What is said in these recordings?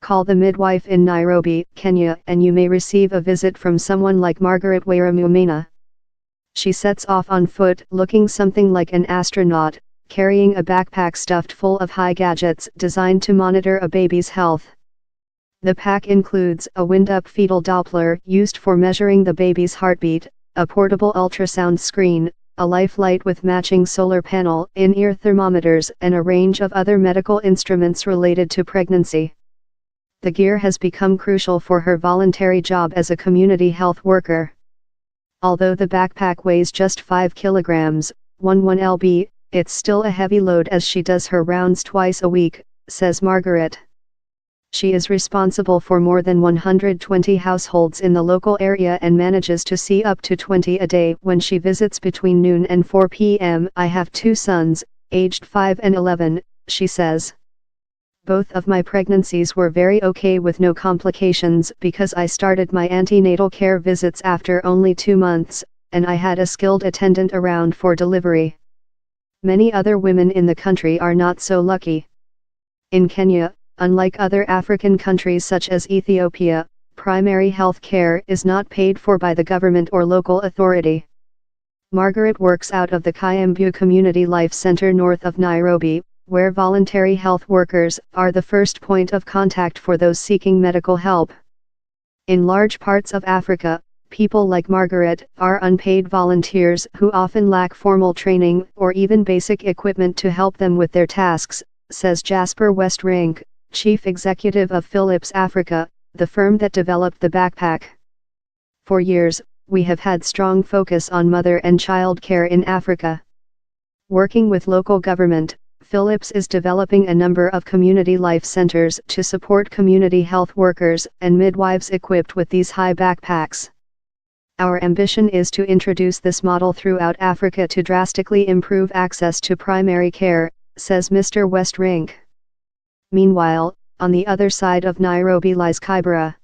Call the Midwife in Nairobi, Kenya, and you may receive a visit from someone like Margaret Wairimu Maina. She sets off on foot, looking something like an astronaut, carrying a backpack stuffed full of high gadgets designed to monitor a baby's health. The pack includes a wind-up fetal Doppler used for measuring the baby's heartbeat, a portable ultrasound screen, a life light with matching solar panel, in-ear thermometers, and a range of other medical instruments related to pregnancy. The gear has become crucial for her voluntary job as a community health worker. Although the backpack weighs just 5 kilograms, 1 lb, it's still a heavy load as she does her rounds twice a week, says Margaret. She is responsible for more than 120 households in the local area and manages to see up to 20 a day when she visits between noon and 4 p.m. I have 2 sons, aged 5 and 11, she says. Both of my pregnancies were very okay with no complications because I started my antenatal care visits after only 2 months, and I had a skilled attendant around for delivery. Many other women in the country are not so lucky. In Kenya, unlike other African countries such as Ethiopia, primary health care is not paid for by the government or local authority. Margaret works out of the Kiambu Community Life Center north of Nairobi, where voluntary health workers are the first point of contact for those seeking medical help. In large parts of Africa, people like Margaret are unpaid volunteers who often lack formal training or even basic equipment to help them with their tasks, says Jasper Westrank, Chief Executive of Philips Africa, the firm that developed the backpack. For years, we have had strong focus on mother and child care in Africa. Working with local government, Philips is developing a number of community life centers to support community health workers and midwives equipped with these high backpacks. Our ambition is to introduce this model throughout Africa to drastically improve access to primary care, says Mr. Westrank. Meanwhile, on the other side of Nairobi lies Kibera.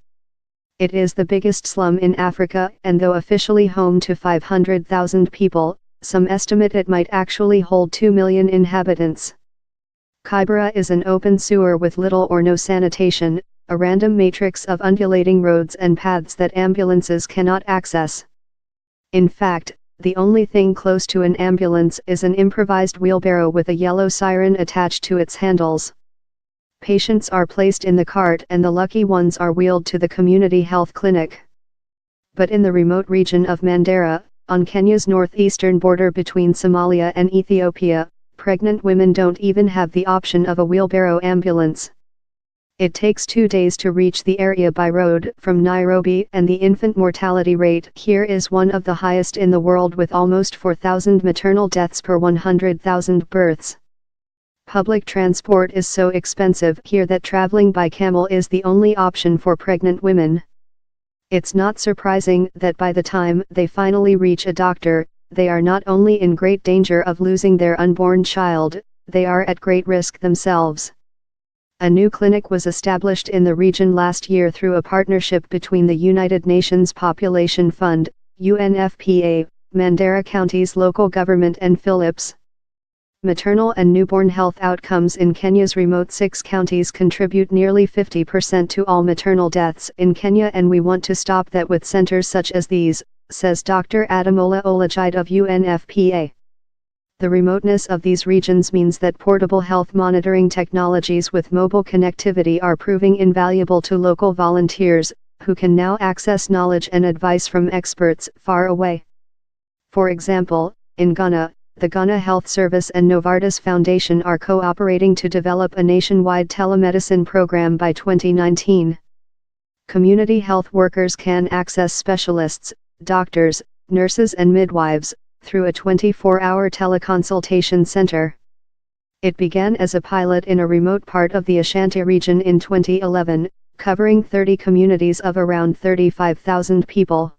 It is the biggest slum in Africa, and though officially home to 500,000 people, some estimate it might actually hold 2 million inhabitants. Kibera is an open sewer with little or no sanitation, a random matrix of undulating roads and paths that ambulances cannot access. In fact, the only thing close to an ambulance is an improvised wheelbarrow with a yellow siren attached to its handles. Patients are placed in the cart and the lucky ones are wheeled to the community health clinic. But in the remote region of Mandera, on Kenya's northeastern border between Somalia and Ethiopia, pregnant women don't even have the option of a wheelbarrow ambulance. It takes 2 days to reach the area by road from Nairobi, and the infant mortality rate here is one of the highest in the world, with almost 4,000 maternal deaths per 100,000 births. Public transport is so expensive here that traveling by camel is the only option for pregnant women. It's not surprising that by the time they finally reach a doctor, they are not only in great danger of losing their unborn child, they are at great risk themselves. A new clinic was established in the region last year through a partnership between the United Nations Population Fund, UNFPA, Mandera County's local government and Philips. Maternal and newborn health outcomes in Kenya's remote 6 counties contribute nearly 50% to all maternal deaths in Kenya, and we want to stop that with centers such as these, says Dr. Ademola Olajide of UNFPA. The remoteness of these regions means that portable health monitoring technologies with mobile connectivity are proving invaluable to local volunteers, who can now access knowledge and advice from experts far away. For example, in Ghana, the Ghana Health Service and Novartis Foundation are cooperating to develop a nationwide telemedicine program by 2019. Community health workers can access specialists, doctors, nurses and midwives, through a 24-hour teleconsultation center. It began as a pilot in a remote part of the Ashanti region in 2011, covering 30 communities of around 35,000 people.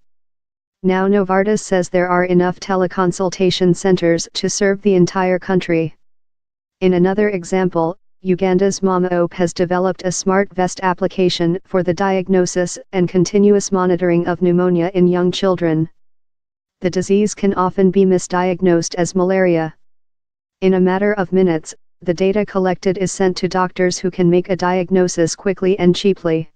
Now Novartis says there are enough teleconsultation centers to serve the entire country. In another example, Uganda's Mama Hope has developed a smart vest application for the diagnosis and continuous monitoring of pneumonia in young children. The disease can often be misdiagnosed as malaria. In a matter of minutes, the data collected is sent to doctors who can make a diagnosis quickly and cheaply.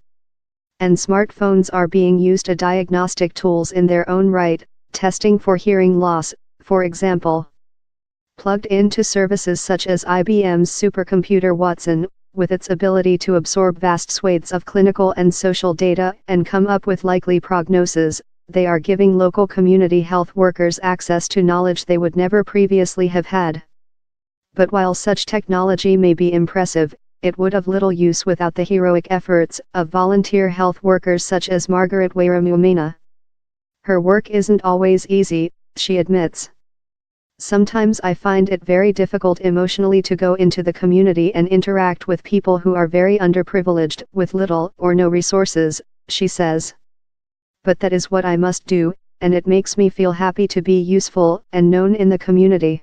And smartphones are being used as diagnostic tools in their own right, testing for hearing loss, for example. Plugged into services such as IBM's supercomputer Watson, with its ability to absorb vast swathes of clinical and social data and come up with likely prognosis, they are giving local community health workers access to knowledge they would never previously have had. But while such technology may be impressive, it would have little use without the heroic efforts of volunteer health workers such as Margaret Wairimu Maina. Her work isn't always easy, she admits. Sometimes I find it very difficult emotionally to go into the community and interact with people who are very underprivileged, with little or no resources, she says. But that is what I must do, and it makes me feel happy to be useful and known in the community.